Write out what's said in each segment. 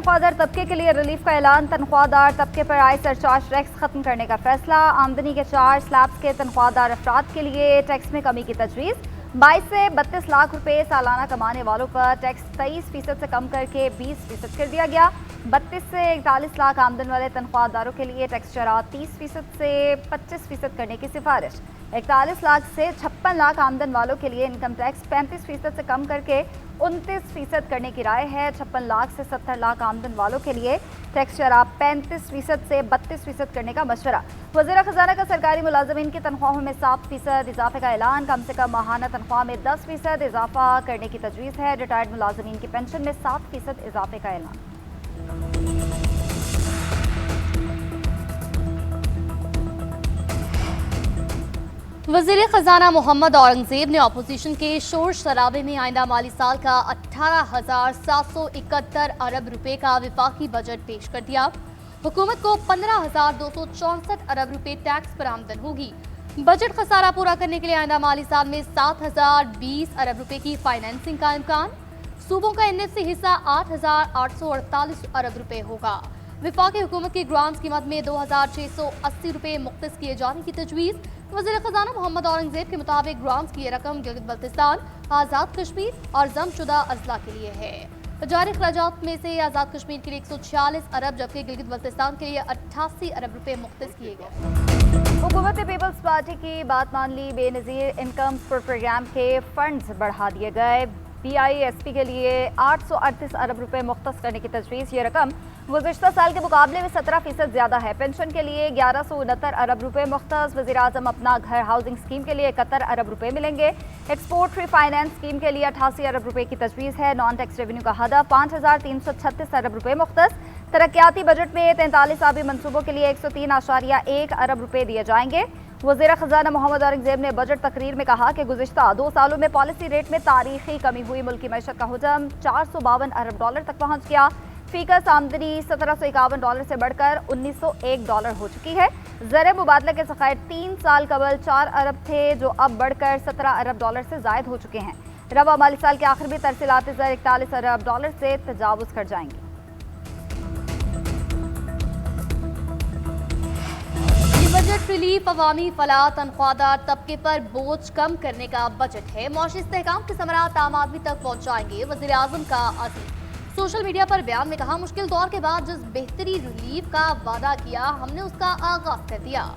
तनख्वाहदार तबके के लिए रिलीफ का ऐलान। तनख्वाहदार तबके पर आय सरचार्ज टैक्स खत्म करने का फैसला। आमदनी के 4 स्लैब्स के तनख्वाहदार अफराद के लिए टैक्स में कमी की तजवीज़। 22 से 32 लाख रुपए सालाना कमाने वालों पर टैक्स 23% से कम करके 20% कर दिया गया। 32 से 41 लाख आमदन वाले तनख्वाहदारों के लिए टैक्स शरह 30% से 25% करने की सिफारिश। 41 लाख से 56 लाख आमदन वालों के लिए इनकम टैक्स 35% से कम करके 29% करने की राय है। 56 लाख से 70 लाख आमदन वालों के लिए टैक्स शरह 35% से 32% करने का मशवरा। वज़ीर ख़जाना का सरकारी मुलाजमीन की तनख्वाहों में 7% इजाफे का ऐलान। कम से कम माहाना तनख्वाह में 10% इजाफा करने की तजवीज़ है। रिटायर्ड मुलाजमीन की पेंशन में 7% इजाफे का ऐलान। वज़ीर ख़जाना मोहम्मद औरंगज़ेब ने अपोजिशन के शोर शराबे में आइंदा माली साल का 18,771 अरब रुपए का विफाकी बजट पेश कर दिया। हुकूमत को 15,264 अरब रुपए टैक्स पर आमदन होगी। बजट खसारा पूरा करने के लिए आइंदा माली साल में 7,020 अरब रुपए की फाइनेंसिंग का इम्कान। सूबों का एनएफसी हिस्सा 8,848 अरब रुपए होगा। विफाकी हुकूमत की ग्रांट्स की मद में 2,680 रुपए मुख्तस किए जाने की तजवीज़। वज़ीर ख़जाना मोहम्मद औरंगज़ेब के मुताबिक ग्रांट्स की ये रकम गिलगित बल्तिस्तान, आज़ाद कश्मीर और जमशुदा अजला के लिए है। जारी खराजात में से आज़ाद कश्मीर के लिए 146 अरब जबकि गिलगित बल्तिस्तान के लिए 88 अरब रुपए मुख्तस किए गए। हुकूमत ने पीपल्स पार्टी की बात मान ली। बेनज़ीर इनकम प्रोग्राम के फंड्स बढ़ा दिए गए। BISP के लिए 838 अरब रुपए मुख्तस करने की तजवीज़। ये रकम गुज़िश्ता साल के मुकाबले में 17% ज़्यादा है। पेंशन के लिए 1169 अरब रुपए मुख्तस। वज़ीर आज़म अपना घर हाउसिंग स्कीम के लिए 71 अरब रुपए मिलेंगे। एक्सपोर्ट रीफाइनेंस स्कीम के लिए 88 अरब रुपए की तजवीज़ है। नॉन टैक्स रेवेन्यू का हदफ 5,336 अरब रुपए मुख्तस। तरक्याती बजट में 43 आबी मनसूबों के लिए 103.1 अरब रुपए दिए जाएंगे। वज़ीर ख़जाना मोहम्मद औरंगज़ेब ने बजट तकरीर में कहा कि गुज़िश्ता 2 सालों में पॉलिसी रेट में तारीखी कमी हुई। मुल्की मैशत का हुजम 452 अरब डॉलर तक पहुँच गया। फीकस आमदनी 1751 डॉलर से बढ़कर 1901 डॉलर हो चुकी है। ज़र मुबादला के ज़खायर 3 साल कबल 4 अरब थे जो अब बढ़कर 17 अरब डॉलर से ज़ायद हो चुके हैं। रवा माली साल के आखिर में तरसीलात ज़र 41 अरब डॉलर से तजावुज़ कर जाएंगे। बजट रिलीफ अवामी फलाह तनख्वाहदार तबके पर बोझ कम करने का बजट है। मौशी इस्तेहकाम के समरात आम आदमी तक पहुंचाएंगे। वज़ीर आज़म का अज़ीम सोशल मीडिया पर बयान में कहा, मुश्किल दौर के बाद जिस बेहतरी रिलीफ का वादा किया हमने उसका आगाज कर दिया।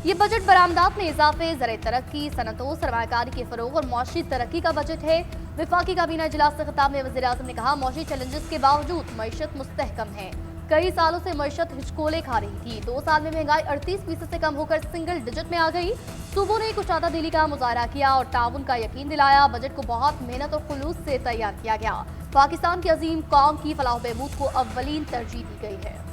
ये बजट बरामदात में इजाफे, ज़र तरक्की, सनतों, सरमायाकारी के फरोग और मौशी तरक्की का बजट है। विफाकी काबीना इजलास से खिताब में वज़ीर आज़म ने कहा, मौशी चैलेंजेस के बावजूद मईशत मुस्तहकम है। कई सालों से मईशत हिचकोले खा रही थी। 2 साल में महंगाई 38% से कम होकर सिंगल डिजिट में आ गई। सूबों ने कुशादा दिली का मुजाहरा किया और ताउन का यकीन दिलाया। बजट को बहुत मेहनत और खुलूस से तैयार किया गया। पाकिस्तान की अजीम कौम की फलाह बहबूद को अव्वलीन तरजीह दी गई है।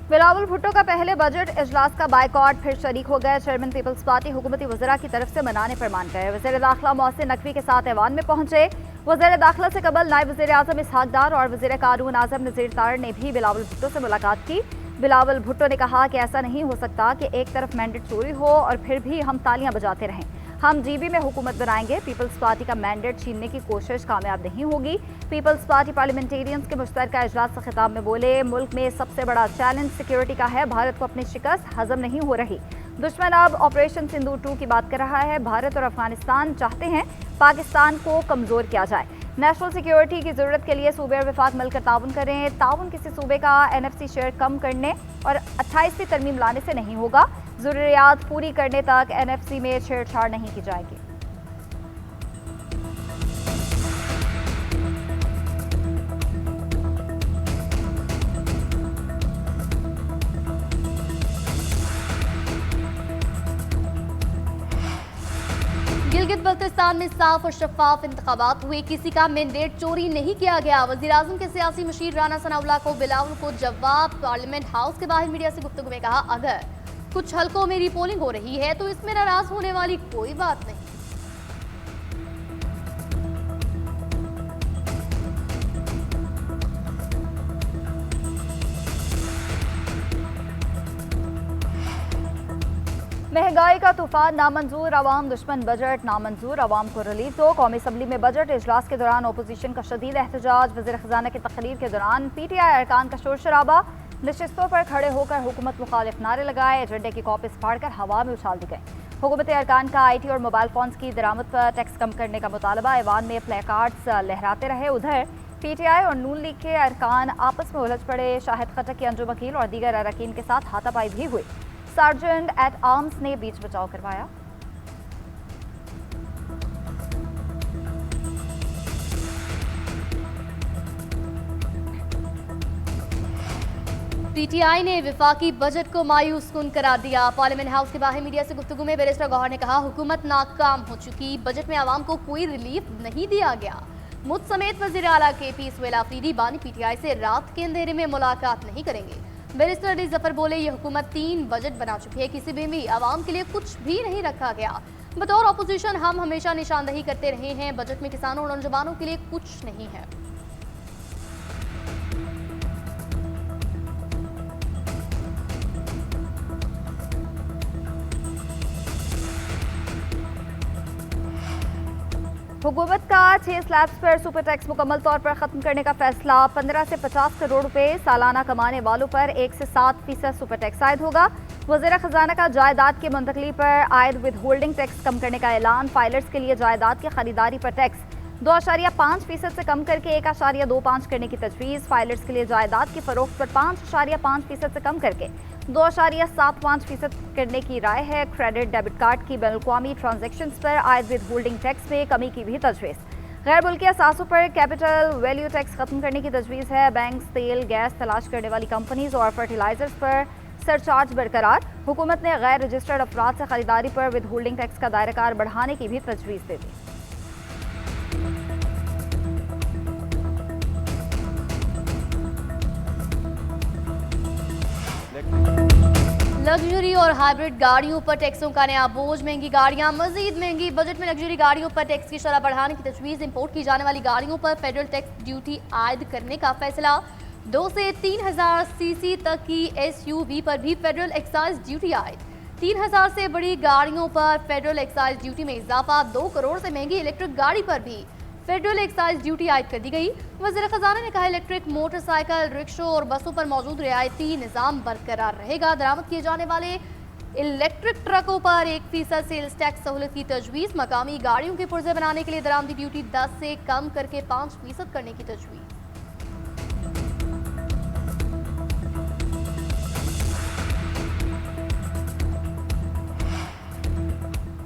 बिलावल भुट्टो का पहले बजट इजलास का बाइकॉट फिर शरीक हो गए। चेयरमैन पीपल्स पार्टी हुकूमती वज़रा की तरफ से मनाने पर मान गए। वज़ीर दाखिला मोहसिन नकवी के साथ ऐवान में पहुंचे। वज़ीर दाखिला से कबल नायब वज़ीर आज़म इसहाक डार और वज़ीर कानून आज़म नज़ीर तार ने भी बिलावल भुट्टो से मुलाकात की। बिलावल भुट्टो ने कहा कि ऐसा नहीं हो सकता कि एक तरफ मैंडेट चोरी हो और फिर भी हम तालियां बजाते रहें। हम GB में हुकूमत बनाएंगे। पीपल्स पार्टी का मैंडेट छीनने की कोशिश कामयाब नहीं होगी। पीपल्स पार्टी पार्लियामेंटेरियंस के मुश्तरका इजलास से खिताब में बोले, मुल्क में सबसे बड़ा चैलेंज सिक्योरिटी का है। भारत को अपनी शिकस्त हजम नहीं हो रही। दुश्मन अब ऑपरेशन सिंदूर 2 की बात कर रहा है। भारत और अफगानिस्तान चाहते हैं पाकिस्तान को कमज़ोर किया जाए। नेशनल सिक्योरिटी की ज़रूरत के लिए सूबे और विफाक मिलकर ताउन करें। ताउन किसी सूबे का NFC शेयर कम करने और 28वीं तरमीम लाने से नहीं होगा। ज़रूरियात पूरी करने तक NFC में छेड़छाड़ नहीं की जाएगी। गिलगित बल्तिस्तान में साफ और शफाफ इंतखाबात हुए। किसी का मैंडेट चोरी नहीं किया गया। वज़ीर आज़म के सियासी मशीर राना सनाउल्लाह को बिलावल को जवाब पार्लियामेंट हाउस के बाहर मीडिया से गुफ्तगू में कहा, अगर कुछ हलकों में रीपोलिंग हो रही है तो इसमें नाराज होने वाली कोई बात नहीं। तूफान नामंजूर, अवाम दुश्मन बजट नामंजूर, अवाम को रिलीफ दो। कौमी असम्बली में बजट इजलास के दौरान अपोजिशन का शदीद एहतजाज, वज़ीर ख़ज़ाना की तकरीर के दौरान PTI अरकान का शोर शराबा, नशिस्तों पर खड़े होकर हुकूमत मुखालिफ नारे लगाए, एजेंडे की कॉपीज फाड़कर हवा में उछाल दी गई। हुकूमत अरकान का IT और मोबाइल फोन्स की दरामद पर टैक्स कम करने का मुतालबा, ऐवान में प्ले कार्ड्स लहराते रहे। उधर PTI और नून लीग के अरकान आपस में उलझ पड़े। शाहिद खट्टक की अंजुम वकील और दीगर अरकान के साथ हाथापाई भी हुई। सार्जेंट एट आर्म्स ने बीच बचाव करवाया। PTI ने विफाकी बजट को मायूस कुन करार दिया। पार्लियामेंट हाउस के बाहर मीडिया से गुफ्तगू में बैरिस्टर गौहर ने कहा, हुकूमत नाकाम हो चुकी, बजट में आवाम को कोई रिलीफ नहीं दिया गया। मुझ समेत वज़ीर आला KP सुहेल आफरीदी बानी PTI से रात के अंधेरे में मुलाकात नहीं करेंगे। बैरिस्टर अली जफर बोले, ये हुकूमत 3 बजट बना चुकी है, किसी में भी आवाम के लिए कुछ भी नहीं रखा गया। बतौर अपोजिशन हम हमेशा निशानदही करते रहे हैं, बजट में किसानों और नौजवानों के लिए कुछ नहीं है। हुकूमत का 6 स्लैब्स पर सुपर टैक्स मुकम्मल तौर पर खत्म करने का फैसला। 15 से 50 करोड़ रुपए सालाना कमाने वालों पर 1 से 7% सुपर टैक्स आयद होगा। वज़ीर ख़ज़ाना का जायदाद की मुंतकली पर आयद विद होल्डिंग टैक्स कम करने का ऐलान। फाइलर्स के लिए जायदाद की खरीदारी पर टैक्स 2.5% से कम करके 1.25 करने की तजवीज़। फाइलर्स के लिए जायदाद की फरोख्त पर 5.5% से कम करके 2.75% करने की राय है। क्रेडिट डेबिट कार्ड की बैनुल-अक़वामी ट्रांजैक्शंस पर आयद विद होल्डिंग टैक्स में कमी की भी तजवीज़। गैर मुल्की असासों पर कैपिटल वैल्यू टैक्स खत्म करने की तजवीज़ है। बैंक, तेल, गैस तलाश करने वाली कंपनीज और फर्टिलाइजर्स पर सरचार्ज बरकरार। हुकूमत ने गैर रजिस्टर्ड अफराद से खरीदारी पर विद होल्डिंग टैक्स का दायराकार बढ़ाने की भी तजवीज़ दे दी। लग्जरी और हाइब्रिड गाड़ियों पर टैक्सों का नया बोझ, महंगी गाड़ियां मजीद महंगी। बजट में लग्जरी गाड़ियों पर टैक्स की शरह बढ़ाने की तजवीज़। इंपोर्ट की जाने वाली गाड़ियों पर फेडरल टैक्स ड्यूटी आयद करने का फैसला। 2 से 3000 सीसी तक की SUV पर भी फेडरल एक्साइज ड्यूटी आयद। 3000 से बड़ी गाड़ियों पर फेडरल एक्साइज ड्यूटी में इजाफा। 2 करोड़ से महंगी इलेक्ट्रिक गाड़ी पर भी फेडरल एक्साइज ड्यूटी आयद कर दी गई। वज़ीर ख़ज़ाना ने कहा, इलेक्ट्रिक मोटरसाइकिल, रिक्शों और बसों पर मौजूद रियायती निज़ाम बरकरार रहेगा। दरामद किए जाने वाले इलेक्ट्रिक ट्रकों पर 1% सेल्स टैक्स सहूलत की तजवीज़। मकामी गाड़ियों के पुर्जे बनाने के लिए दरामदी ड्यूटी 10 से कम करके 5% करने की तजवीज़।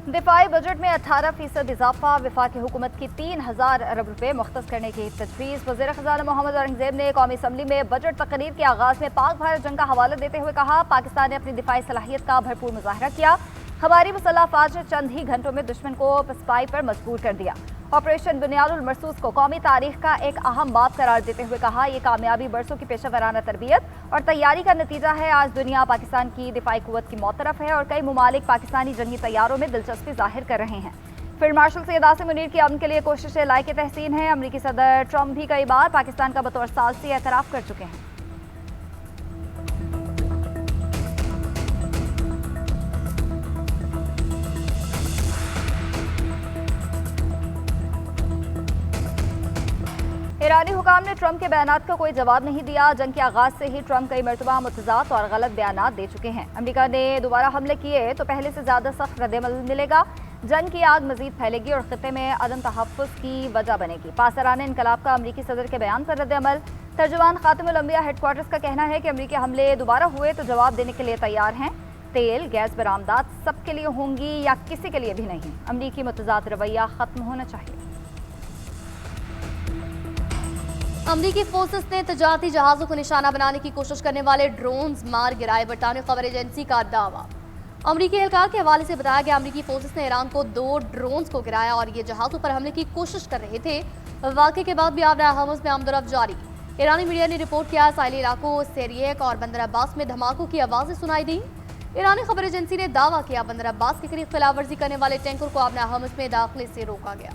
दिफाई बजट में 18% इजाफा। वफाकी हुकूमत की 3000 अरब रुपए मुख्तस करने की तजवीज़। वज़ीर ख़ज़ाना मोहम्मद औरंगज़ेब ने कौमी असम्बली में बजट तकरीर के आगाज़ में पाक भारत जंग का हवाला देते हुए कहा, पाकिस्तान ने अपनी दिफाई सलाहियत का भरपूर मुजाहरा किया। हमारी मुसल्लह अफ़वाज ने चंद ही घंटों में दुश्मन को पसपाई पर मजबूर कर दिया। ऑपरेशन बुनियादुल मरसूस को कौमी तारीख का एक अहम बाब करार देते हुए कहा, यह कामयाबी बरसों की पेशेवराना तरबियत और तैयारी का नतीजा है। आज दुनिया पाकिस्तान की दिफाई कुव्वत की मौतरफ है और कई ममालिक पाकिस्तानी जंगी तैयारों में दिलचस्पी जाहिर कर रहे हैं। फील्ड मार्शल सैयद आसिम मुनीर की अमन के लिए कोशिशें लायक तहसीन है। अमरीकी सदर ट्रंप भी कई बार पाकिस्तान का बतौर सालसी एतराफ़ कर चुके हैं। ईरानी हुकाम ने ट्रंप के बयानात का कोई जवाब नहीं दिया। जंग के आगाज से ही ट्रंप कई मरतबा मुतज़ाद और गलत बयानात दे चुके हैं। अमेरिका ने दोबारा हमले किए तो पहले से ज़्यादा सख्त रद्दअमल मिलेगा। जंग की आग मजीद फैलेगी और खित्ते में अदम तहफ़्फ़ुज़ की वजह बनेगी। पासरान इनकलाब का अमरीकी सदर के बयान पर रद्दअमल। तर्जुमान खातिमुल अंबिया हेडक्वार्टर्स का कहना है कि अमरीकी हमले दोबारा हुए तो जवाब देने के लिए तैयार हैं। तेल, गैस बरामदात सबके लिए होंगी या किसी के लिए भी नहीं। अमरीकी मुतज़ाद रवैया ख़त्म होना चाहिए। अमरीकी फोर्सेस ने तजारती जहाज़ों को निशाना बनाने की कोशिश करने वाले ड्रोन्स मार गिराए। बरतानवी खबर एजेंसी का दावा। अमरीकी एहलकार के हवाले से बताया गया, अमरीकी फोर्सेस ने ईरान को 2 ड्रोन्स को गिराया और ये जहाज़ों पर हमले की कोशिश कर रहे थे। वाक़े के बाद भी आबरा हर्मुज़ में आमदोरफ्त जारी। ईरानी मीडिया ने रिपोर्ट किया, साहिली इलाकों सेरियक और बंदर अब्बास में धमाकों की आवाज़ें सुनाई दी। ईरानी खबर एजेंसी ने दावा किया, बंदर अब्बास के करीब खिलाफवर्जी करने वाले टैंकर को आबरा हर्मुज़ में दाखिले से रोका गया।